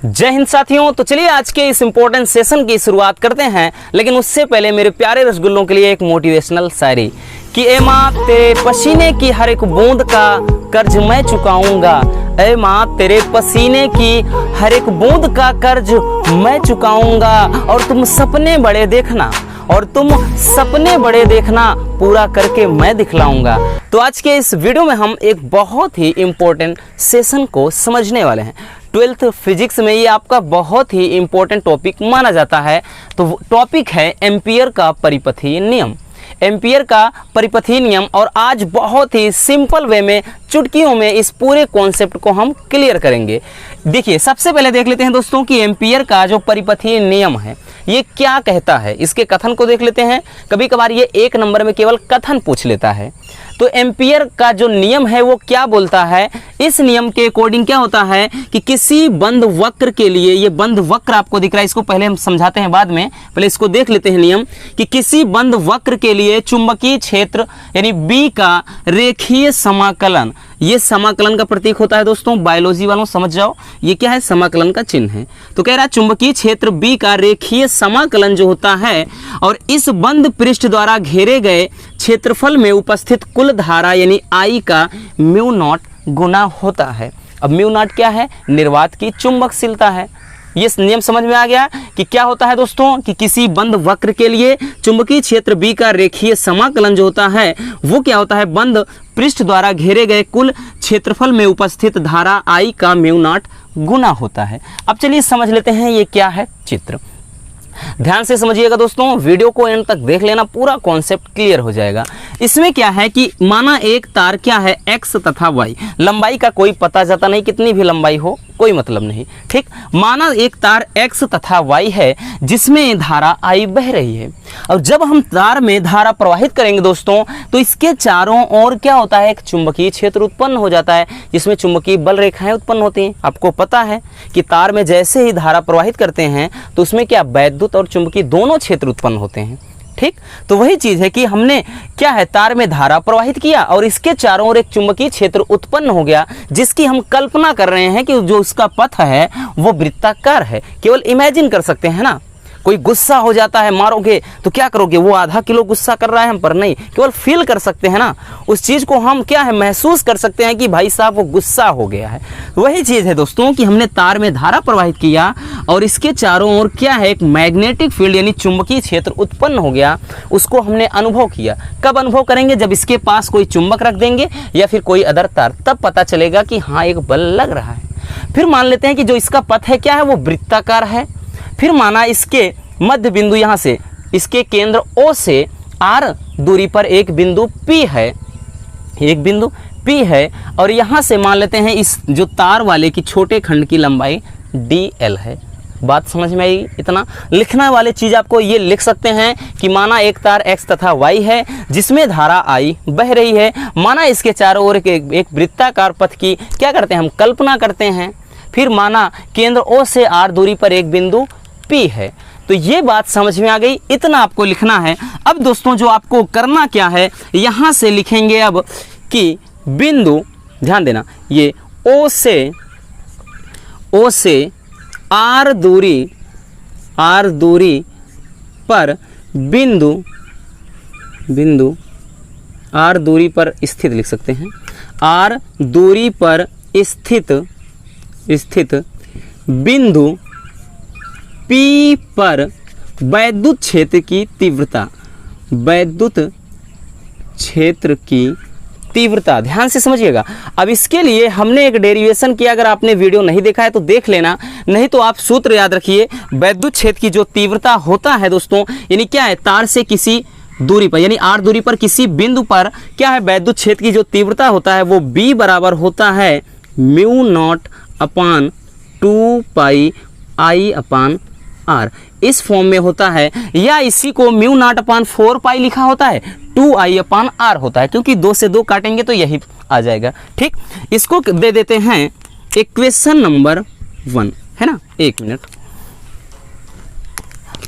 जय हिंद साथियों। तो चलिए आज के इस इंपॉर्टेंट सेशन की शुरुआत करते हैं, लेकिन उससे पहले मेरे प्यारे रसगुल्लों के लिए एक मोटिवेशनल शायरी कि ए माँ तेरे पसीने की हर एक बूंद का कर्ज मैं चुकाऊंगा। ए माँ तेरे पसीने की हर एक बूंद का कर्ज मैं चुकाऊंगा। और तुम सपने बड़े देखना, पूरा करके मैं दिखलाऊंगा। तो आज के इस वीडियो में हम एक बहुत ही इम्पोर्टेंट सेशन को समझने वाले हैं। 12th फिजिक्स में ये आपका बहुत ही इम्पोर्टेंट टॉपिक माना जाता है। तो टॉपिक है एम्पियर का परिपथीय नियम। एम्पियर का परिपथीय नियम, और आज बहुत ही सिंपल वे में चुटकियों में इस पूरे कॉन्सेप्ट को हम क्लियर करेंगे। देखिए सबसे पहले देख लेते हैं दोस्तों कि एम्पियर का जो परिपथीय नियम है ये क्या कहता है। इसके कथन को देख लेते हैं। कभी कभार ये एक नंबर में केवल कथन पूछ लेता है। तो एम्पियर का जो नियम है वो क्या बोलता है, इस नियम के अकॉर्डिंग क्या होता है कि किसी बंद वक्र के लिए, ये बंद वक्र आपको दिख रहा है, इसको पहले हम समझाते हैं बाद में, पहले इसको देख लेते हैं नियम कि किसी बंद वक्र के लिए चुंबकीय क्षेत्र यानी बी का रेखीय समाकलन, ये समाकलन का प्रतीक होता है दोस्तों। बायोलॉजी वालों समझ जाओ ये क्या है, समाकलन का चिन्ह है। तो कह रहा है चुंबकीय क्षेत्र बी का रेखीय समाकलन जो होता है और इस बंद पृष्ठ द्वारा घेरे गए क्षेत्रफल में उपस्थित कुल धारा यानी आई का म्यू नॉट गुना होता है। अब म्यू नॉट क्या है, निर्वात की चुंबकशीलता है। ये नियम समझ में आ गया कि क्या होता है दोस्तों कि किसी बंद वक्र के लिए चुंबकीय क्षेत्र बी का रेखीय समाकलन जो होता है वो क्या होता है, बंद पृष्ठ द्वारा घेरे गए कुल क्षेत्रफल में उपस्थित धारा आई का म्यू नॉट गुना होता है। अब चलिए समझ लेते हैं ये क्या है चित्र। ध्यान से समझिएगा दोस्तों, वीडियो को एंड तक देख लेना, पूरा कॉन्सेप्ट क्लियर हो जाएगा। इसमें क्या है कि माना एक तार क्या है x तथा y, लंबाई का कोई पता जाता नहीं, कितनी भी लंबाई हो कोई मतलब नहीं, ठीक। माना एक तार x तथा y है जिसमें धारा I बह रही है। और जब हम तार में धारा प्रवाहित करेंगे दोस्तों तो इसके चारों ओर क्या होता है, एक चुंबकीय क्षेत्र उत्पन्न हो जाता है जिसमें चुंबकीय बल रेखाएं उत्पन्न होती हैं। आपको पता है कि तार में जैसे ही धारा प्रवाहित करते हैं तो उसमें क्या वैद्युत और चुंबकीय दोनों क्षेत्र उत्पन्न होते हैं, ठीक। तो वही चीज है कि हमने क्या है, तार में धारा प्रवाहित किया और इसके चारों ओर एक चुंबकीय क्षेत्र उत्पन्न हो गया जिसकी हम कल्पना कर रहे हैं कि जो उसका पथ है वो वृत्ताकार है। केवल इमेजिन कर सकते हैं ना। कोई गुस्सा हो जाता है, मारोगे तो क्या करोगे, वो आधा किलो गुस्सा कर रहा है हम पर, नहीं, केवल फील कर सकते हैं ना, उस चीज को हम क्या है महसूस कर सकते हैं कि भाई साहब वो गुस्सा हो गया है। वही चीज है दोस्तों कि हमने तार में धारा प्रवाहित किया और इसके चारों ओर क्या है, एक मैग्नेटिक फील्ड यानी चुंबकीय क्षेत्र उत्पन्न हो गया। उसको हमने अनुभव किया। कब अनुभव करेंगे, जब इसके पास कोई चुंबक रख देंगे या फिर कोई अदर तार, तब पता चलेगा कि हाँ एक बल लग रहा है। फिर मान लेते हैं कि जो इसका पथ है क्या है, वो वृत्ताकार है। फिर माना इसके मध्य बिंदु यहाँ से इसके केंद्र O से R दूरी पर एक बिंदु P है, एक बिंदु P है, और यहाँ से मान लेते हैं इस जो तार वाले की छोटे खंड की लंबाई DL है। बात समझ में आई। इतना लिखना वाले चीज आपको ये लिख सकते हैं कि माना एक तार x तथा y है जिसमें धारा I बह रही है। माना इसके चारों ओर एक वृत्ताकार पथ की क्या करते हैं, हम कल्पना करते हैं। फिर माना केंद्र O से R दूरी पर एक बिंदु P है। तो ये बात समझ में आ गई, इतना आपको लिखना है। अब दोस्तों जो आपको करना क्या है, यहाँ से लिखेंगे अब कि बिंदु, ध्यान देना, ये O से R दूरी पर बिंदु R दूरी पर स्थित लिख सकते हैं। R दूरी पर स्थित बिंदु P पर वैद्युत क्षेत्र की तीव्रता, ध्यान से समझिएगा। अब इसके लिए हमने एक डेरिवेशन किया, अगर आपने वीडियो नहीं देखा है तो देख लेना, नहीं तो आप सूत्र याद रखिए। वैद्युत क्षेत्र की जो तीव्रता होता है दोस्तों, यानी क्या है, तार से किसी दूरी पर यानी R दूरी पर किसी बिंदु पर क्या है, वैद्युत क्षेत्र की जो तीव्रता होता है वो B बराबर होता है mu naught upon 2 pi I upon R, इस फॉर्म में होता है। या इसी को म्यू नॉट अपान 4 पाई लिखा होता है, 2I अपान R होता है, क्योंकि 2 से 2 काटेंगे तो यही आ जाएगा, ठीक। इसको दे देते हैं इक्वेशन नंबर 1, है ना। एक मिनट,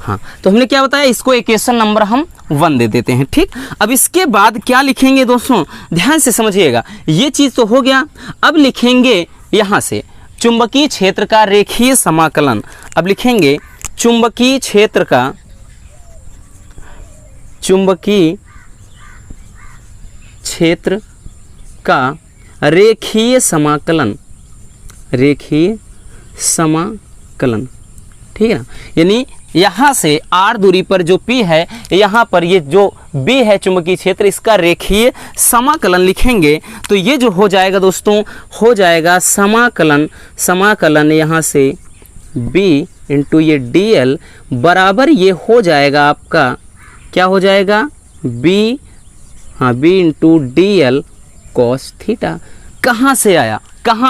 हाँ, तो हमने क्या बताया, इसको इक्वेशन नंबर हम 1 दे देते हैं, ठीक। अब इसके बाद क्या लिखेंगे दोस्तों, ध्यान से समझिएगा। ये चीज तो हो गया। अब लिखेंगे यहाँ से चुंबकीय क्षेत्र का रेखीय समाकलन। अब लिखेंगे चुंबकीय क्षेत्र का रेखीय समाकलन, ठीक है ना। यानी यहाँ से r दूरी पर जो P है, यहाँ पर ये जो B है चुंबकीय क्षेत्र, इसका रेखीय समाकलन लिखेंगे तो ये जो हो जाएगा दोस्तों, हो जाएगा समाकलन यहाँ से B इंटू ये dl बराबर ये हो जाएगा आपका, क्या हो जाएगा, B into dl cos theta. कहाँ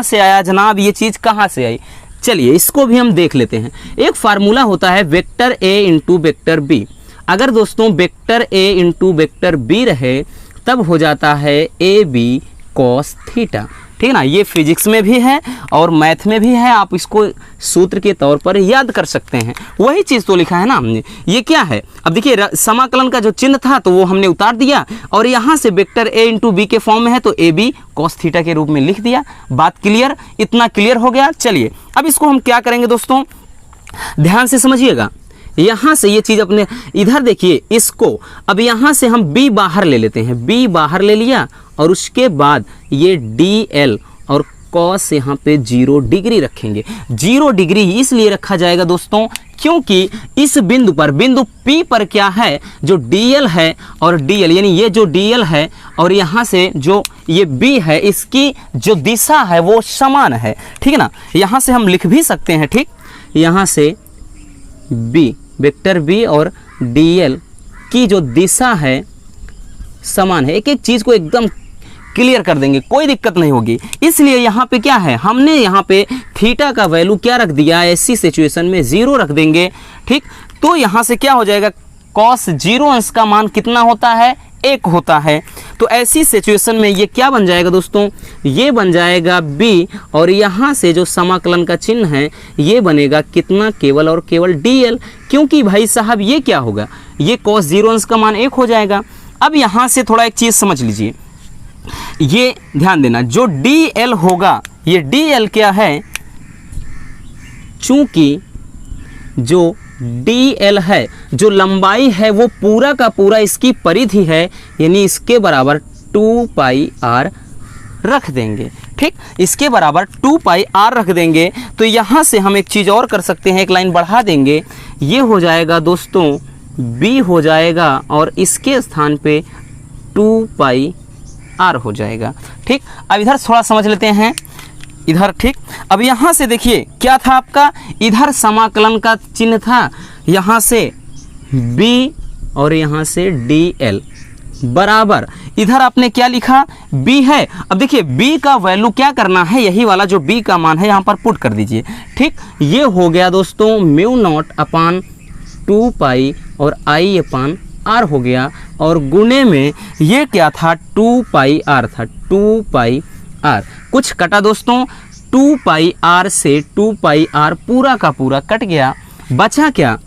से आया जनाब, ये चीज़ कहाँ से आई? चलिए इसको भी हम देख लेते हैं। एक फार्मूला होता है vector a into vector b। अगर दोस्तों vector a into vector b रहे तब हो जाता है ए बी कॉस थीटा, ठीक है ना। ये फिजिक्स में भी है और मैथ में भी है, आप इसको सूत्र के तौर पर याद कर सकते हैं। वही चीज़ तो लिखा है ना हमने। ये क्या है, अब देखिए समाकलन का जो चिन्ह था तो वो हमने उतार दिया और यहाँ से वेक्टर a इंटू बी के फॉर्म में है तो ए बी कॉस थीटा के रूप में लिख दिया। बात क्लियर, इतना क्लियर हो गया। चलिए अब इसको हम क्या करेंगे दोस्तों, ध्यान से समझिएगा। यहाँ से ये चीज़ अपने इधर देखिए, इसको अब यहाँ से हम b बाहर ले लेते हैं, b बाहर ले लिया और उसके बाद ये dl और cos यहाँ पे 0 डिग्री रखेंगे। 0 डिग्री इसलिए रखा जाएगा दोस्तों क्योंकि इस बिंदु P पर क्या है, जो dl है और dl यानी ये जो dl है और यहाँ से जो ये b है, इसकी जो दिशा है वो समान है, ठीक है ना। यहाँ से हम लिख भी सकते हैं, ठीक, यहाँ से b वेक्टर b और dl की जो दिशा है समान है। एक एक चीज़ को एकदम क्लियर कर देंगे, कोई दिक्कत नहीं होगी। इसलिए यहाँ पे क्या है, हमने यहाँ पे थीटा का वैल्यू क्या रख दिया, ऐसी सिचुएशन में 0 रख देंगे, ठीक। तो यहाँ से क्या हो जाएगा, cos 0 अंश का मान कितना होता है, 1 होता है। तो ऐसी सिचुएशन में ये क्या बन जाएगा दोस्तों, ये बन जाएगा b और यहाँ से जो समाकलन का चिन्ह है ये बनेगा कितना, केवल और केवल dl, क्योंकि भाई साहब ये क्या होगा, ये cos 0 अंश का मान 1 हो जाएगा। अब यहाँ से थोड़ा एक चीज़ समझ लीजिए, ये ध्यान देना, जो dl होगा, ये dl क्या है, चूंकि जो dl है, जो लंबाई है वो पूरा का पूरा इसकी परिधि है, यानी इसके बराबर 2 पाई r रख देंगे, ठीक। इसके बराबर 2 पाई r रख देंगे। तो यहाँ से हम एक चीज़ और कर सकते हैं, एक लाइन बढ़ा देंगे, ये हो जाएगा दोस्तों b हो जाएगा और इसके स्थान पे 2 पाई r हो जाएगा, ठीक। अब इधर थोड़ा समझ लेते हैं, इधर, ठीक। अब यहाँ से देखिए क्या था आपका, इधर समाकलन का चिन्ह था, यहाँ से b और यहाँ से dl बराबर, इधर आपने क्या लिखा, b है। अब देखिए b का वैल्यू क्या करना है, यही वाला जो b का मान है यहाँ पर पुट कर दीजिए, ठीक। ये हो गया दोस्तों μ0/2 पाई और i अपान r हो गया और गुणे में ये क्या था, 2 पाई r था, 2 पाई r कुछ कटा दोस्तों, 2 पाई r से 2 पाई r पूरा का पूरा कट गया, बचा क्या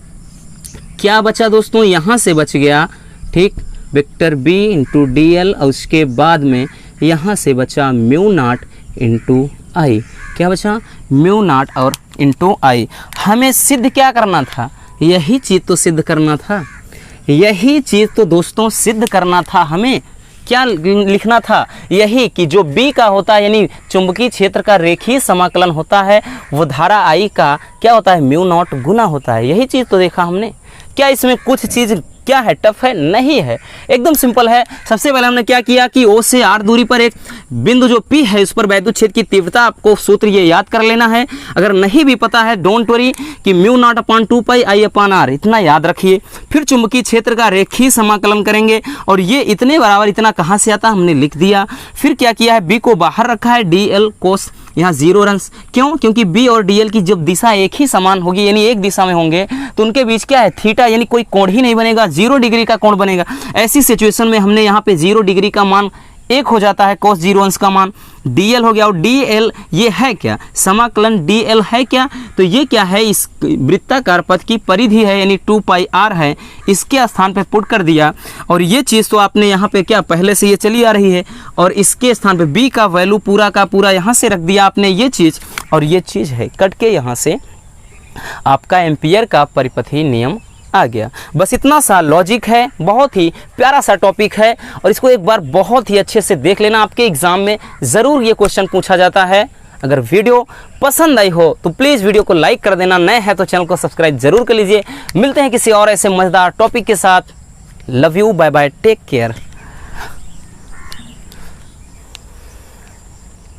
बचा दोस्तों, यहाँ से बच गया, ठीक, वेक्टर b इंटू dl और उसके बाद में यहाँ से बचा μ0 इंटू आई। क्या बचा, μ0 और इंटू आई। हमें सिद्ध क्या करना था, यही चीज़ तो सिद्ध करना था, यही चीज़ तो दोस्तों सिद्ध करना था। हमें क्या लिखना था, यही कि जो b का होता है यानी चुंबकीय क्षेत्र का रेखीय समाकलन होता है वो धारा I का क्या होता है, μ0 गुना होता है। यही चीज़ तो देखा हमने। क्या इसमें कुछ चीज़ क्या है, टफ है, नहीं है, एकदम सिंपल है। सबसे पहले हमने क्या किया कि O से R दूरी पर एक बिंदु जो P है उस पर वैद्युत क्षेत्र की तीव्रता, आपको सूत्र ये याद कर लेना है। अगर नहीं भी पता है डोंट वरी कि μ0/2 पाई I/r, इतना याद रखिए। फिर चुंबकीय क्षेत्र का रेखीय समाकलन करेंगे और ये इतने बराबर इतना कहाँ से आता, हमने लिख दिया। फिर क्या किया है, B को बाहर रखा है, dl cos यहाँ 0 अंश, क्यों, क्योंकि b और dl की जब दिशा एक ही समान होगी यानी एक दिशा में होंगे तो उनके बीच क्या है, थीटा यानी कोई कोण ही नहीं बनेगा, 0 डिग्री का कोण बनेगा। ऐसी सिचुएशन में हमने यहाँ पे 0 डिग्री का मान एक हो जाता है cos 0 अंश का मान, dl हो गया। और dl ये है क्या, समाकलन dl है क्या, तो ये क्या है, इस वृत्ताकार पथ की परिधि है, यानी 2 पाई r है, इसके स्थान पे पुट कर दिया। और ये चीज़ तो आपने यहाँ पे क्या पहले से ये चली आ रही है, और इसके स्थान पे b का वैल्यू पूरा का पूरा यहाँ से रख दिया आपने ये चीज़, और ये चीज़ है कट के यहाँ से आपका एम्पियर का परिपथी नियम आ गया। बस इतना सा लॉजिक है, बहुत ही प्यारा सा टॉपिक है, और इसको एक बार बहुत ही अच्छे से देख लेना, आपके एग्जाम में ज़रूर ये क्वेश्चन पूछा जाता है। अगर वीडियो पसंद आई हो तो प्लीज़ वीडियो को लाइक कर देना, नए हैं तो चैनल को सब्सक्राइब जरूर कर लीजिए। मिलते हैं किसी और ऐसे मज़ेदार टॉपिक के साथ। Love you, bye bye, take care.